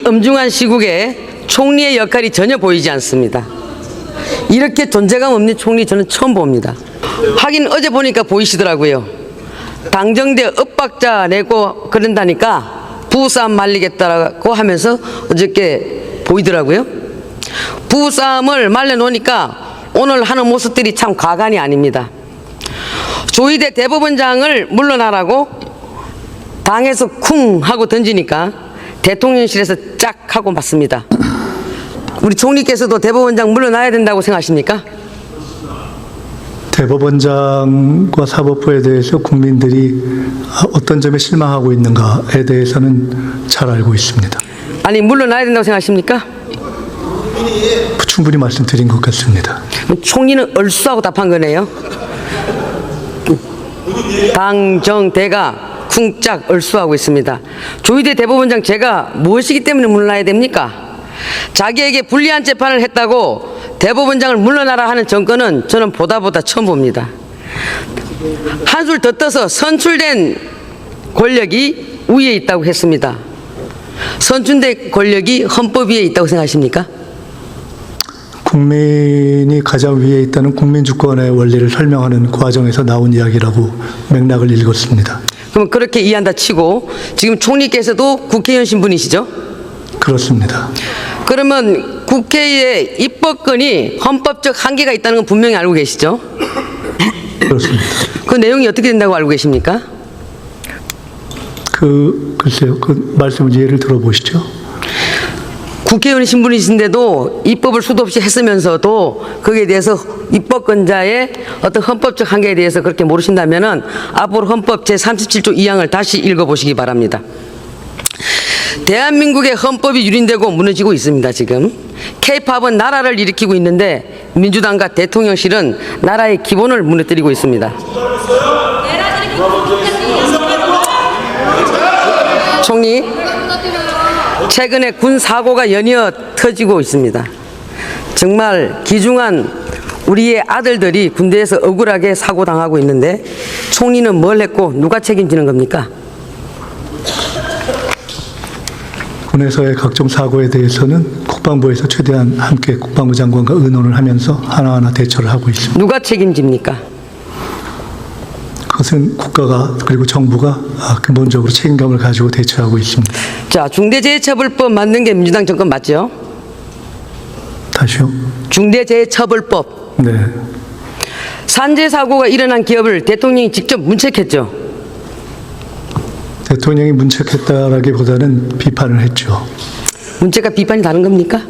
엄중한 시국에 총리의 역할이 전혀 보이지 않습니다. 이렇게 존재감 없는 총리 저는 처음 봅니다. 하긴 어제 보니까 보이시더라고요. 당정대 엇박자 내고 그런다니까 부부싸움 말리겠다고 하면서 어저께 보이더라고요. 부부싸움을 말려놓으니까 오늘 하는 모습들이 참 과간이 아닙니다. 조희대 대법원장을 물러나라고 당에서 쿵 하고 던지니까 대통령실에서 짝 하고 맞습니다. 우리 총리께서도 대법원장 물러나야 된다고 생각하십니까? 대법원장과 사법부에 대해서 국민들이 어떤 점에 실망하고 있는가에 대해서는 잘 알고 있습니다. 아니 물러나야 된다고 생각하십니까? 충분히 말씀드린 것 같습니다. 총리는 얼쑤하고 답한 거네요. 당정대가 쿵짝 얼쑤하고 있습니다. 조희대 대법원장 제가 무엇이기 때문에 물러나야 됩니까? 자기에게 불리한 재판을 했다고 대법원장을 물러나라 하는 정권은 저는 보다 처음 봅니다. 한술 더 떠서 선출된 권력이 위에 있다고 했습니다. 선출된 권력이 헌법 위에 있다고 생각하십니까? 국민이 가장 위에 있다는 국민주권의 원리를 설명하는 과정에서 나온 이야기라고 맥락을 읽었습니다. 그럼 그렇게 이해한다 치고 지금 총리께서도 국회의원 신분이시죠? 그렇습니다. 그러면 국회의 입법권이 헌법적 한계가 있다는 건 분명히 알고 계시죠? 그렇습니다. 그 내용이 어떻게 된다고 알고 계십니까? 글쎄요. 그 말씀을 예를 들어보시죠. 국회의원 신분이신데도 입법을 수도 없이 했으면서도 거기에 대해서 입법권자의 어떤 헌법적 한계에 대해서 그렇게 모르신다면은 앞으로 헌법 제37조 2항을 다시 읽어보시기 바랍니다. 대한민국의 헌법이 유린되고 무너지고 있습니다. 지금 K-팝은 나라를 일으키고 있는데 민주당과 대통령실은 나라의 기본을 무너뜨리고 있습니다. 총리, 최근에 군 사고가 연이어 터지고 있습니다. 정말 귀중한 우리의 아들들이 군대에서 억울하게 사고당하고 있는데 총리는 뭘 했고 누가 책임지는 겁니까? 군에서의 각종 사고에 대해서는 국방부에서 최대한 함께 국방부 장관과 의논을 하면서 하나하나 대처를 하고 있습니다. 누가 책임집니까? 그것은 국가가 그리고 정부가 근본적으로 책임감을 가지고 대처하고 있습니다. 자, 중대재해처벌법 만든 게 민주당 정권 맞죠? 다시요? 중대재해처벌법. 네. 산재사고가 일어난 기업을 대통령이 직접 문책했죠? 대통령이 문책했다라기보다는 비판을 했죠. 문책과 비판이 다른 겁니까?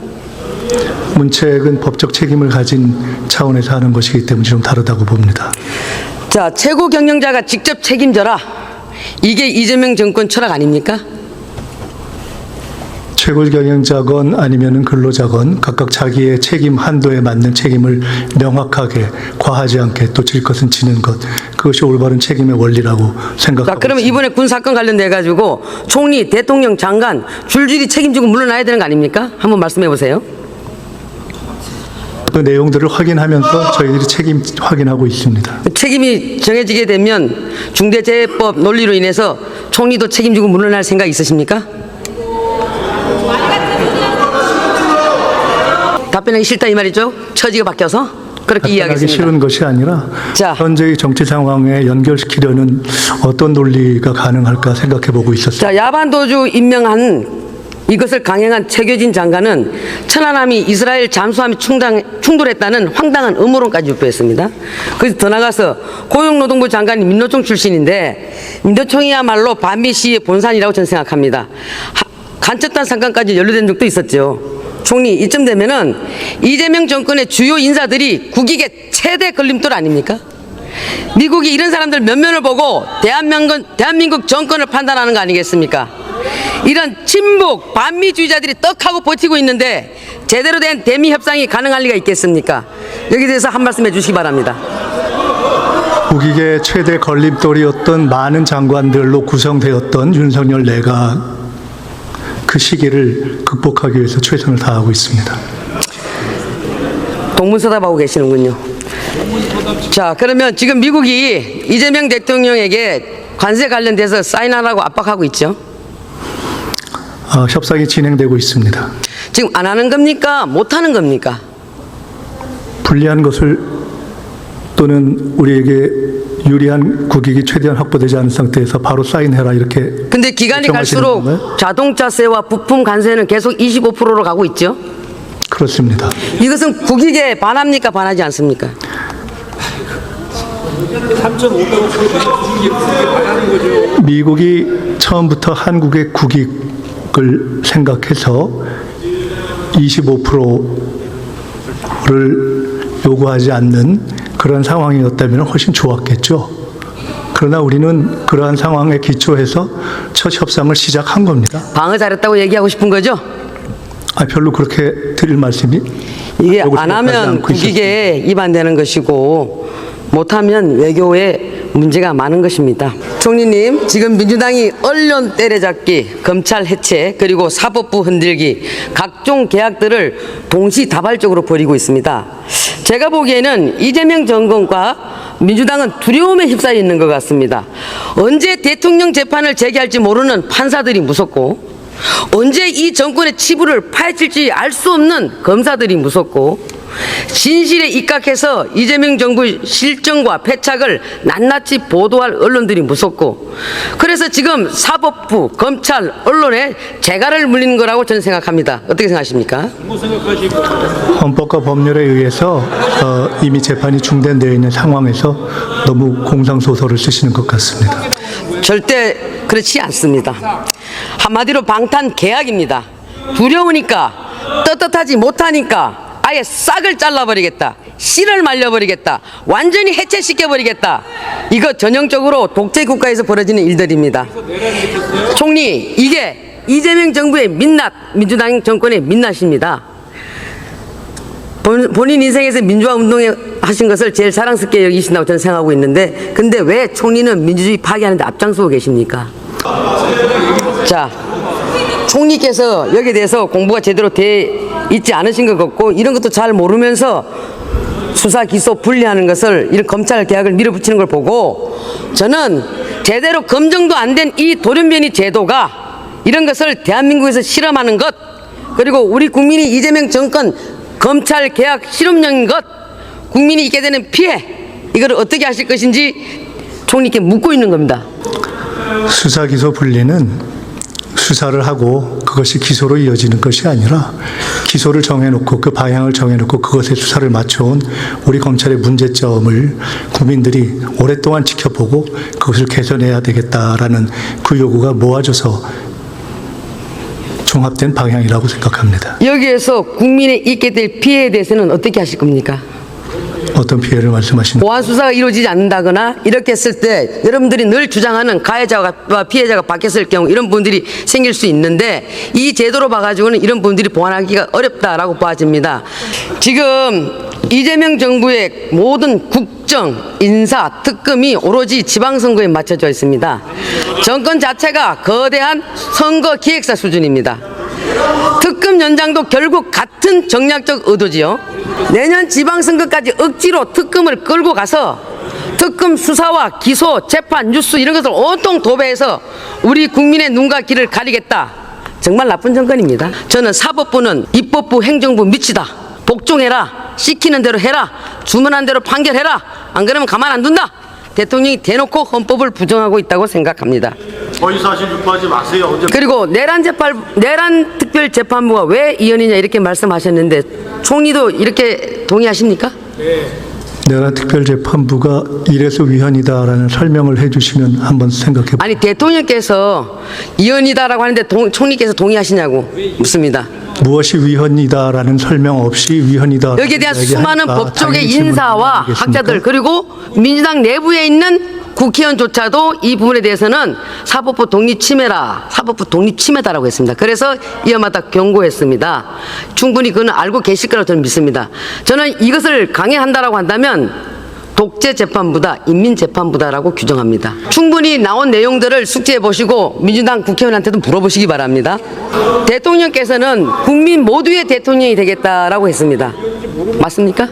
문책은 법적 책임을 가진 차원에서 하는 것이기 때문에 좀 다르다고 봅니다. 자, 최고 경영자가 직접 책임져라. 이게 이재명 정권 철학 아닙니까? 최고 경영자건 아니면은 근로자건 각각 자기의 책임 한도에 맞는 책임을 명확하게 과하지 않게 또 질 것은 지는 것, 그것이 올바른 책임의 원리라고 생각하고 자, 그러면 있습니다. 이번에 군 사건 관련돼 가지고 총리, 대통령, 장관 줄줄이 책임지고 물러나야 되는 거 아닙니까? 한번 말씀해 보세요. 그 내용들을 확인하면서 저희들이 책임 확인하고 있습니다. 책임이 정해지게 되면 중대재해법 논리로 인해서 총리도 책임지고 물러날 생각 있으십니까? 답변하기 싫다 이 말이죠? 처지가 바뀌어서? 그렇게 답변하기 이해하겠습니다. 싫은 것이 아니라 자. 현재의 정치 상황에 연결시키려는 어떤 논리가 가능할까 생각해 보고 있었습니다. 자, 야반도주 임명한 이것을 강행한 최교진 장관은 천안함이 이스라엘 잠수함이 충돌했다는 황당한 음모론까지 유포했습니다. 그래서 더 나가서 고용노동부 장관이 민노총 출신인데 민노총이야말로 반미 시의 본산이라고 저는 생각합니다. 간첩단 사건까지 연루된 적도 있었죠. 총리, 이쯤 되면은 이재명 정권의 주요 인사들이 국익의 최대 걸림돌 아닙니까? 미국이 이런 사람들 면면을 보고 대한민국 정권을 판단하는 거 아니겠습니까? 이런 친북 반미주의자들이 떡하고 버티고 있는데 제대로 된 대미 협상이 가능할 리가 있겠습니까? 여기에 대해서 한 말씀 해주시기 바랍니다. 국익의 최대 걸림돌이었던 많은 장관들로 구성되었던 윤석열 내각, 그 시기를 극복하기 위해서 최선을 다하고 있습니다. 동문서답하고 계시는군요. 자, 그러면 지금 미국이 이재명 대통령에게 관세 관련돼서 사인하라고 압박하고 있죠? 협상이 진행되고 있습니다. 지금 안 하는 겁니까? 못 하는 겁니까? 불리한 것을 또는 우리에게 유리한 국익이 최대한 확보되지 않은 상태에서 바로 사인해라 이렇게 근데 기간이 요청하시는 갈수록 건가요? 자동차세와 부품 관세는 계속 25%로 가고 있죠. 그렇습니다. 이것은 국익에 반합니까? 반하지 않습니까? 미국이 처음부터 한국의 국익을 생각해서 25%를 요구하지 않는 그런 상황이었다면 훨씬 좋았겠죠. 그러나 우리는 그러한 상황에 기초해서 첫 협상을 시작한 겁니다. 방어 잘했다고 얘기하고 싶은 거죠? 별로 그렇게 드릴 말씀이 이게 하고 안 생각하지 하면 않고 국익에 위반되는 것이고 못하면 외교에 문제가 많은 것입니다. 총리님, 지금 민주당이 언론 때려잡기, 검찰 해체, 그리고 사법부 흔들기, 각종 계약들을 동시다발적으로 벌이고 있습니다. 제가 보기에는 이재명 정권과 민주당은 두려움에 휩싸여 있는 것 같습니다. 언제 대통령 재판을 제기할지 모르는 판사들이 무섭고, 언제 이 정권의 치부를 파헤칠지 알 수 없는 검사들이 무섭고, 진실에 입각해서 이재명 정부의 실정과 패착을 낱낱이 보도할 언론들이 무섭고, 그래서 지금 사법부, 검찰, 언론에 재갈을 물리는 거라고 저는 생각합니다. 어떻게 생각하십니까? 헌법과 법률에 의해서 이미 재판이 중단되어 있는 상황에서 너무 공상소설을 쓰시는 것 같습니다. 절대 그렇지 않습니다. 한마디로 방탄 계약입니다. 두려우니까, 떳떳하지 못하니까 아예 싹을 잘라버리겠다, 씨를 말려버리겠다, 완전히 해체시켜버리겠다. 이거 전형적으로 독재 국가에서 벌어지는 일들입니다. 총리, 이게 이재명 정부의 민낯, 민주당 정권의 민낯입니다. 본인 인생에서 민주화 운동에 하신 것을 제일 자랑스럽게 여기신다고 저는 생각하고 있는데, 근데 왜 총리는 민주주의 파괴하는데 앞장서고 계십니까? 자, 총리께서 여기에 대해서 공부가 제대로 돼 있지 않으신 것 같고, 이런 것도 잘 모르면서 수사 기소 분리하는 것을, 이런 검찰 개혁을 밀어붙이는 걸 보고, 저는 제대로 검증도 안 된 이 돌연변이 제도가 이런 것을 대한민국에서 실험하는 것, 그리고 우리 국민이 이재명 정권 검찰 개혁 실험용인 것, 국민이 있게 되는 피해, 이걸 어떻게 하실 것인지 총리께 묻고 있는 겁니다. 수사 기소 분리는 수사를 하고 그것이 기소로 이어지는 것이 아니라, 기소를 정해놓고 그 방향을 정해놓고 그것에 수사를 맞춰온 우리 검찰의 문제점을 국민들이 오랫동안 지켜보고 그것을 개선해야 되겠다라는 그 요구가 모아져서 종합된 방향이라고 생각합니다. 여기에서 국민에 있게 될 피해에 대해서는 어떻게 하실 겁니까? 어떤 피해를 말씀하시는? 보안 수사가 이루어지지 않는다거나 이렇게 했을 때 여러분들이 늘 주장하는 가해자와 피해자가 바뀌었을 경우 이런 분들이 생길 수 있는데, 이 제도로 봐가지고는 이런 분들이 보완하기가 어렵다라고 봐집니다. 지금 이재명 정부의 모든 국정, 인사, 특검이 오로지 지방선거에 맞춰져 있습니다. 정권 자체가 거대한 선거 기획사 수준입니다. 특검 연장도 결국 같은 정략적 의도지요. 내년 지방선거까지 억지로 특검을 끌고 가서 특검 수사와 기소, 재판, 뉴스 이런 것을 온통 도배해서 우리 국민의 눈과 귀를 가리겠다. 정말 나쁜 정권입니다. 저는 사법부는 입법부, 행정부 밑이다. 복종해라. 시키는 대로 해라. 주문한 대로 판결해라. 안 그러면 가만 안 둔다. 대통령이 대놓고 헌법을 부정하고 있다고 생각합니다. 허위사실 유포하지 마세요. 그리고 내란 특별재판부가 왜 이연이냐 이렇게 말씀하셨는데, 총리도 이렇게 동의하십니까? 내란 특별재판부가 이래서 위헌이다라는 설명을 해주시면 한번 생각해 보세요. 아니, 대통령께서 이연이다라고 하는데 총리께서 동의하시냐고 묻습니다. 무엇이 위헌이다라는 설명 없이 위헌이다. 여기에 대한 수많은 법조계 인사와 학자들, 그리고 민주당 내부에 있는 국회의원조차도 이 부분에 대해서는 사법부 독립 침해라, 사법부 독립 침해다라고 했습니다. 그래서 이어마다 경고했습니다. 충분히 그는 알고 계실 거라고 저는 믿습니다. 저는 이것을 강행한다라고 한다면 독재재판부다, 인민재판부다라고 규정합니다. 충분히 나온 내용들을 숙지해 보시고 민주당 국회의원한테도 물어보시기 바랍니다. 대통령께서는 국민 모두의 대통령이 되겠다라고 했습니다. 맞습니까?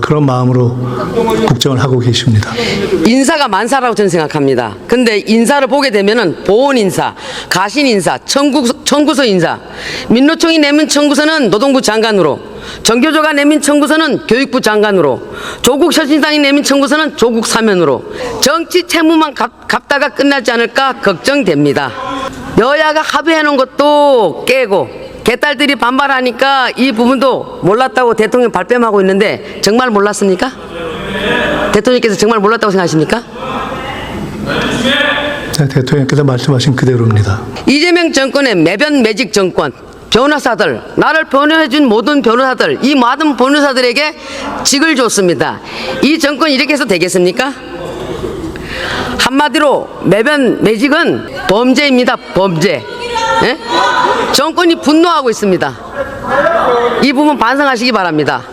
그런 마음으로 국정을 하고 계십니다. 인사가 만사라고 저는 생각합니다. 근데 인사를 보게 되면은 보훈 인사, 가신 인사, 청구서 인사, 민노총이 내민 청구서는 노동부 장관으로, 정교조가 내민 청구서는 교육부 장관으로, 조국 혁신당이 내민 청구서는 조국 사면으로 정치 채무만 갚다가 끝나지 않을까 걱정됩니다. 여야가 합의해 놓은 것도 깨고 개딸들이 반발하니까 이 부분도 몰랐다고 대통령 발뺌하고 있는데 정말 몰랐습니까? 대통령께서 정말 몰랐다고 생각하십니까? 네, 대통령께서 말씀하신 그대로입니다. 이재명 정권의 매변 매직 정권, 변호사들, 나를 변호해준 모든 변호사들, 이 모든 변호사들에게 직을 줬습니다. 이 정권이 이렇게 해서 되겠습니까? 한마디로 매변 매직은 범죄입니다. 범죄. 예? 정권이 분노하고 있습니다. 이 부분 반성하시기 바랍니다.